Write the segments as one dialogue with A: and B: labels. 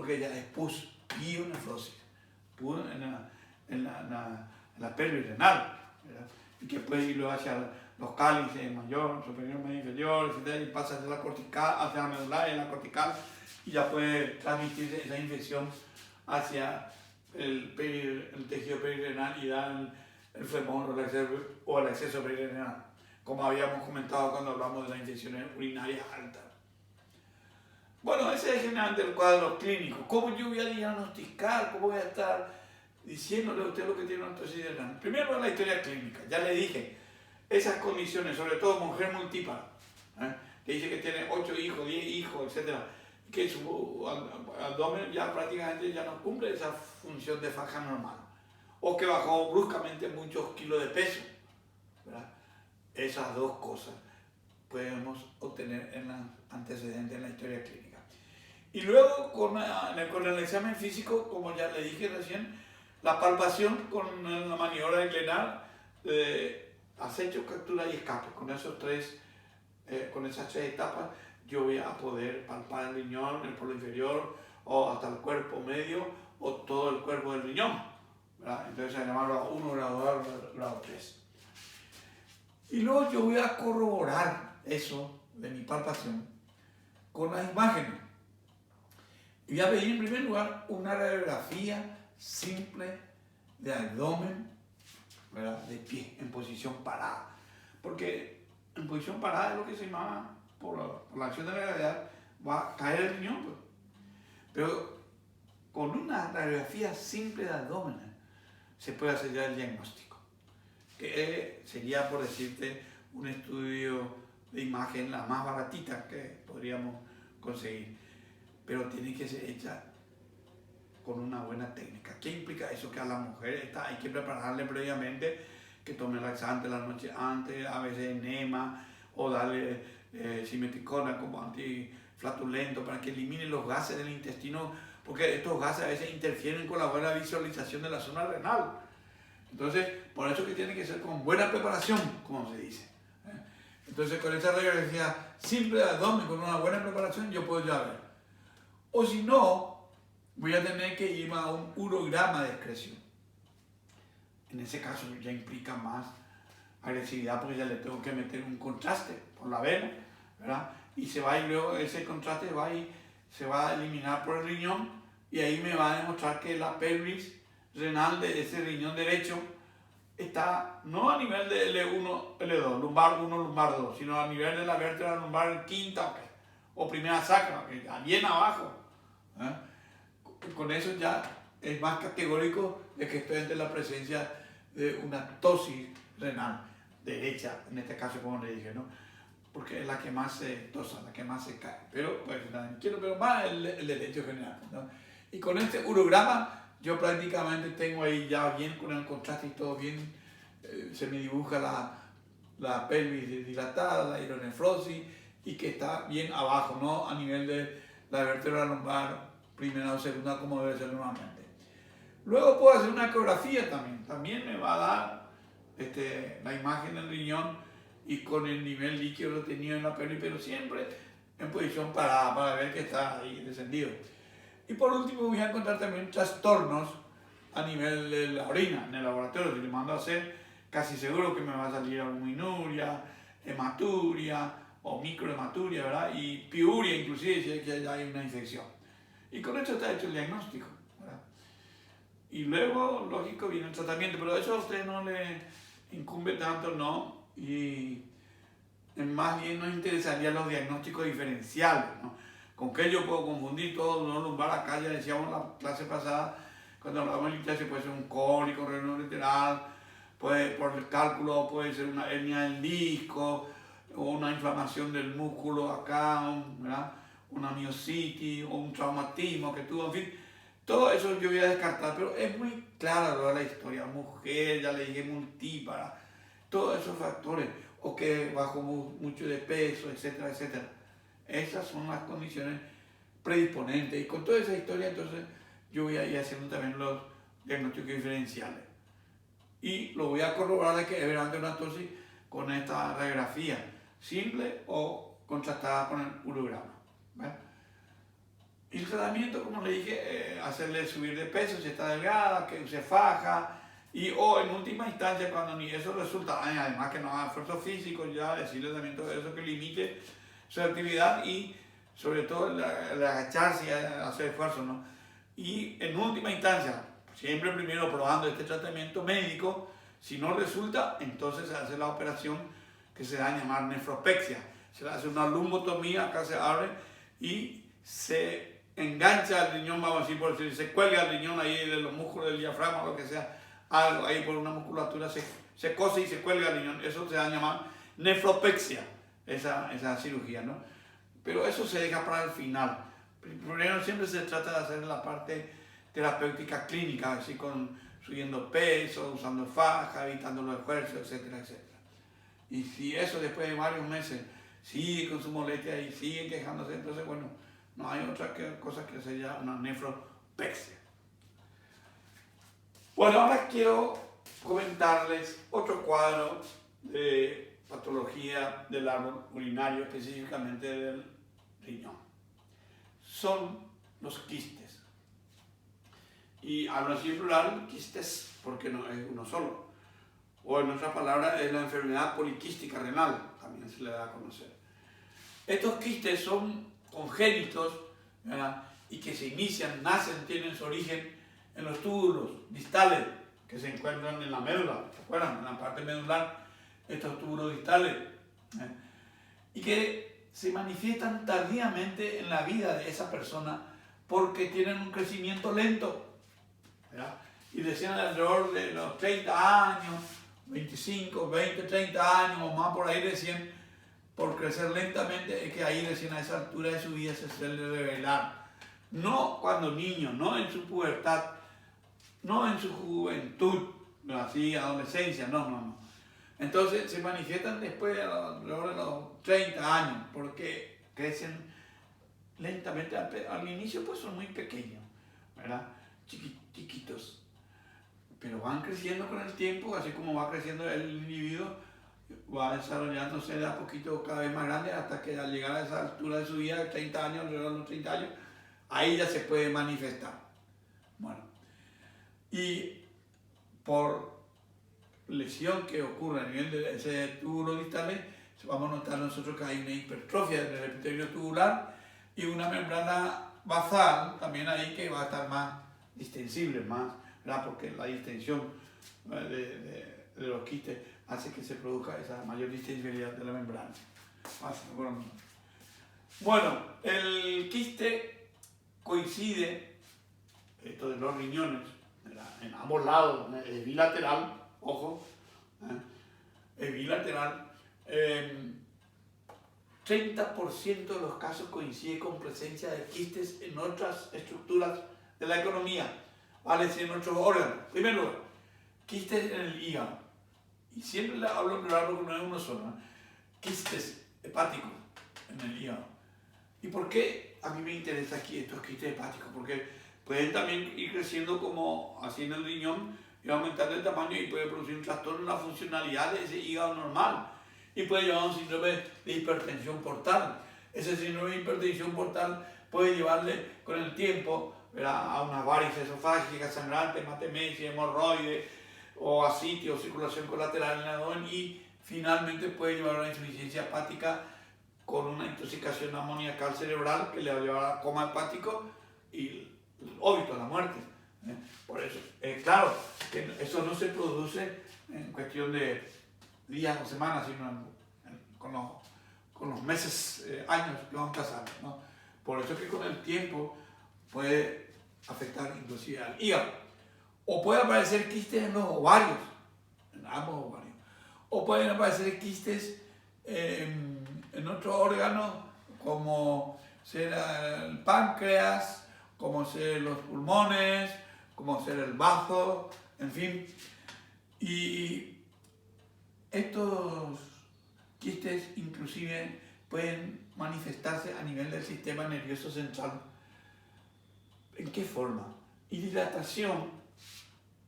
A: porque ya es pus, pionefrosis, pus en la pelvis renal, ¿verdad? Y que puede ir luego hacia los cálices mayor, superior, medio, inferior, etc. Y pasa hacia la cortical, hacia la medular y la cortical, y ya puede transmitirse esa infección hacia el tejido perirenal y dar el flemón o el exceso perirenal, como habíamos comentado cuando hablamos de las infecciones urinarias altas. Bueno, ese es generalmente el cuadro clínico. ¿Cómo yo voy a diagnosticar? ¿Cómo voy a estar diciéndole a usted lo que tiene una entosis renal? Primero la historia clínica. Ya le dije, esas condiciones, sobre todo mujer multípara, que dice que tiene 8 hijos, 10 hijos, etc., que su abdomen ya prácticamente ya no cumple esa función de faja normal, o que bajó bruscamente muchos kilos de peso, ¿verdad? Esas dos cosas podemos obtener en los antecedentes en la historia clínica. Y luego con el examen físico, como ya le dije recién, la palpación con la maniobra de Glenard, acecho, captura y escape. Con esas tres etapas yo voy a poder palpar el riñón, el polo inferior, o hasta el cuerpo medio, o todo el cuerpo del riñón, ¿verdad? Entonces se llama grado 1, grado 2, grado 3. Y luego yo voy a corroborar eso de mi palpación con las imágenes. Y voy a pedir en primer lugar una radiografía simple de abdomen, ¿verdad? De pie, en posición parada. Porque en posición parada es lo que se llama, por la acción de la gravedad, va a caer el riñón. Pues. Pero con una radiografía simple de abdomen se puede hacer ya el diagnóstico. Que sería, por decirte, un estudio de imagen la más baratita que podríamos conseguir. Pero tiene que ser hecha con una buena técnica. ¿Qué implica eso? Que a la mujer hay que prepararle previamente, que tome laxante la noche antes, a veces enema, o darle simeticona como antiflatulento para que elimine los gases del intestino, porque estos gases a veces interfieren con la buena visualización de la zona renal. Entonces, por eso que tiene que ser con buena preparación, como se dice. Entonces, con esa radiografía simple de abdomen, con una buena preparación, yo puedo ya ver. O si no, voy a tener que ir a un urograma de excreción. En ese caso ya implica más agresividad, porque ya le tengo que meter un contraste por la vena, ¿verdad? Y se va, y luego ese contraste se va a eliminar por el riñón, y ahí me va a demostrar que la pelvis renal de ese riñón derecho está no a nivel de L1, L2, lumbar 1, lumbar 2, sino a nivel de la vértebra lumbar quinta o primera sacra, bien abajo. Con eso ya es más categórico de que estoy ante la presencia de una ptosis renal derecha, en este caso, como le dije, ¿no? Porque es la que más se tosa, la que más se cae. Pero, pues, quiero ver más el derecho general, ¿no? Y con este urograma, yo prácticamente tengo ahí ya bien con el contraste y todo bien, se me dibuja la pelvis dilatada, la hidronefrosis, y que está bien abajo, no a nivel de la vértebra lumbar primera o segunda como debe ser normalmente. Luego puedo hacer una ecografía también me va a dar la imagen del riñón y con el nivel líquido retenido en la pelvis, pero siempre en posición parada para ver que está ahí descendido. Y por último voy a encontrar también trastornos a nivel de la orina. En el laboratorio, si le mando a hacer, casi seguro que me va a salir albuminuria, hematuria o microhematuria, ¿verdad? Y piuria inclusive si es que ya hay una infección. Y con esto está hecho el diagnóstico, ¿verdad? Y luego, lógico, viene el tratamiento, pero eso a usted no le incumbe tanto, ¿no? Y más bien nos interesarían los diagnósticos diferenciales, ¿no? ¿Con qué yo puedo confundir todo? No lumbar, acá ya decíamos en la clase pasada, cuando hablamos de clase, puede ser un cólico renal-lateral, por el cálculo puede ser una hernia del disco, o una inflamación del músculo acá, ¿verdad? Una miositis, o un traumatismo que tuvo, en fin. Todo eso yo voy a descartar, pero es muy clara la historia. Mujer, ya le dije, multípara, todos esos factores, o que bajó mucho de peso, etcétera, etcétera. Esas son las condiciones predisponentes. Y con toda esa historia, entonces, yo voy a ir haciendo también los diagnósticos diferenciales. Y lo voy a corroborar de que es verdaderamente una ptosis con esta radiografía simple o contrastada con el urograma, ¿vale? Y el tratamiento, como le dije, hacerle subir de peso si está delgada, que use faja, o en última instancia, cuando ni eso resulta, además que no haga esfuerzo físico, ya decirle también todo eso, que limite su actividad y sobre todo el agacharse y hacer esfuerzo, ¿no? Y en última instancia, siempre primero probando este tratamiento médico, si no resulta, entonces se hace la operación que se da a llamar nefropexia. Se le hace una lumbotomía, acá se abre y se engancha el riñón, vamos a decir, por decir, se cuelga el riñón ahí de los músculos del diafragma, o lo que sea, algo ahí por una musculatura, se cose y se cuelga el riñón. Eso se da a llamar nefropexia, esa cirugía, ¿no? Pero eso se deja para el final. Primero siempre se trata de hacer la parte terapéutica clínica, así con subiendo peso, usando faja, evitando los esfuerzos, etcétera, etcétera. Y si eso después de varios meses sigue con su molestia y sigue quejándose, entonces bueno, no hay otra cosa que sería una nefropexia. Bueno, ahora quiero comentarles otro cuadro de patología del árbol urinario, específicamente del riñón. Son los quistes. Y hablo así en plural, quistes, porque no es uno solo. O en otras palabras, es la enfermedad poliquística renal, también se le da a conocer. Estos quistes son congénitos, ¿verdad? Y que se inician, nacen, tienen su origen en los túbulos distales que se encuentran en la médula, ¿se acuerdan? En la parte medular, estos túbulos distales, y que se manifiestan tardíamente en la vida de esa persona porque tienen un crecimiento lento, ¿verdad? Y decían alrededor de los 30 años, 25, 20, 30 años o más por ahí recién, por crecer lentamente, es que ahí recién a esa altura de su vida se suele revelar. No cuando niño, no en su pubertad, no en su juventud, así, adolescencia, no. Entonces se manifiestan después de los 30 años, porque crecen lentamente. Al inicio pues son muy pequeños, ¿verdad? Chiquitos, pero van creciendo con el tiempo, así como va creciendo el individuo, va desarrollándose de a poquito cada vez más grande hasta que al llegar a esa altura de su vida, 30 años, alrededor de los 30 años, ahí ya se puede manifestar. Bueno, y por lesión que ocurre a nivel de ese túbulo distal, vamos a notar nosotros que hay una hipertrofia del epitelio tubular y una membrana basal también ahí que va a estar más distensible, más, ¿verdad? Porque la distensión de los quistes hace que se produzca esa mayor distensibilidad de la membrana. Bueno, el quiste coincide, esto de los riñones, en ambos lados, es bilateral, ojo, es bilateral. 30% de los casos coincide con presencia de quistes en otras estructuras de la economía, vale decir en otros órganos. En primer lugar, quistes en el hígado. Y siempre le hablo en plural porque no es uno solo, ¿no? Quistes hepáticos en el hígado. ¿Y por qué a mí me interesa aquí estos quistes hepáticos? Porque pueden también ir creciendo como así en el riñón y aumentar de tamaño y puede producir un trastorno en la funcionalidad de ese hígado normal. Y puede llevar a un síndrome de hipertensión portal. Ese síndrome de hipertensión portal puede llevarle con el tiempo, ¿verdad?, a una varices esofágica, sangrante, hematemesia, hemorroides, o ascitis o circulación colateral en el abdomen, y finalmente puede llevar a una insuficiencia hepática con una intoxicación amoníaca cerebral que le va a llevar a coma hepático y el óbito, a la muerte. Por eso, claro, que eso no se produce en cuestión de días o semanas, sino con los meses, años que van pasando, ¿no? Por eso es que con el tiempo puede afectar inclusive al hígado. O puede aparecer quistes en los ovarios, en ambos ovarios. O pueden aparecer quistes en otros órganos, como ser el páncreas, como ser los pulmones, como ser el bazo, en fin. Y estos quistes inclusive pueden manifestarse a nivel del sistema nervioso central. ¿En qué forma? Y dilatación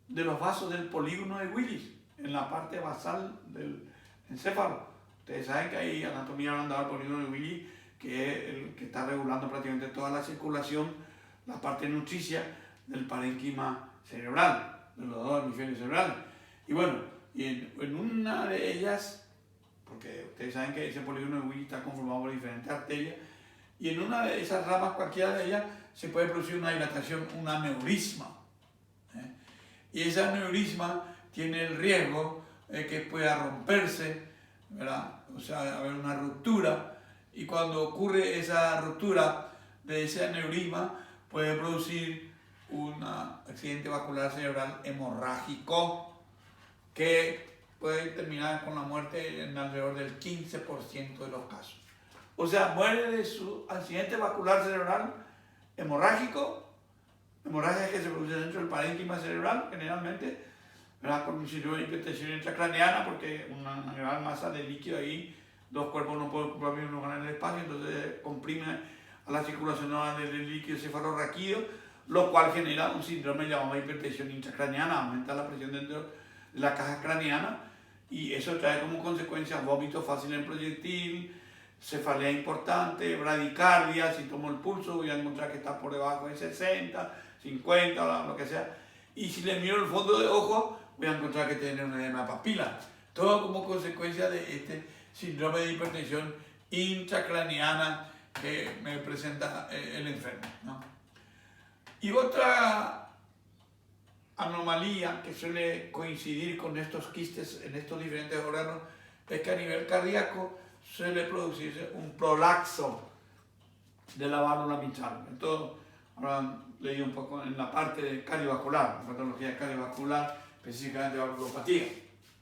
A: de los vasos del polígono de Willis, en la parte basal del encéfalo. Ustedes saben que hay anatomía hablando del polígono de Willis, que es el que está regulando prácticamente toda la circulación, la parte nutricia del parénquima cerebral, de los dos hemisferios cerebrales. Y bueno, y en una de ellas, porque ustedes saben que ese polígono de Willis está conformado por diferentes arterias, y en una de esas ramas, cualquiera de ellas, se puede producir una dilatación, un aneurisma. Y ese aneurisma tiene el riesgo de que pueda romperse, ¿verdad? O sea, haber una ruptura, y cuando ocurre esa ruptura de ese aneurisma, puede producir un accidente vascular cerebral hemorrágico que puede terminar con la muerte en alrededor del 15% de los casos. O sea, muere de su accidente vascular cerebral hemorrágico, hemorragia que se produce dentro del parénquima cerebral generalmente, ¿verdad? Con un síndrome de hipertensión intracraneana, porque una gran masa de líquido ahí, dos cuerpos no pueden ocupar el mismo lugar en el espacio, entonces comprime a la circulación del líquido cefalorraquídeo, lo cual genera un síndrome llamado hipertensión intracraneana, aumenta la presión dentro de la caja craneana, y eso trae como consecuencia vómito fácil en proyectil, cefalea importante, bradicardia. Si tomo el pulso voy a encontrar que está por debajo de 60, 50, lo que sea, y si le miro el fondo de ojo voy a encontrar que tiene un edema de papila, todo como consecuencia de este síndrome de hipertensión intracraneana que me presenta el enfermo, ¿no? Y otra anomalía que suele coincidir con estos quistes en estos diferentes órganos es que a nivel cardíaco suele producirse un prolapso de la válvula mitral. Entonces, habrán leído un poco en la parte de cardiovascular, patología cardiovascular, específicamente valvulopatía.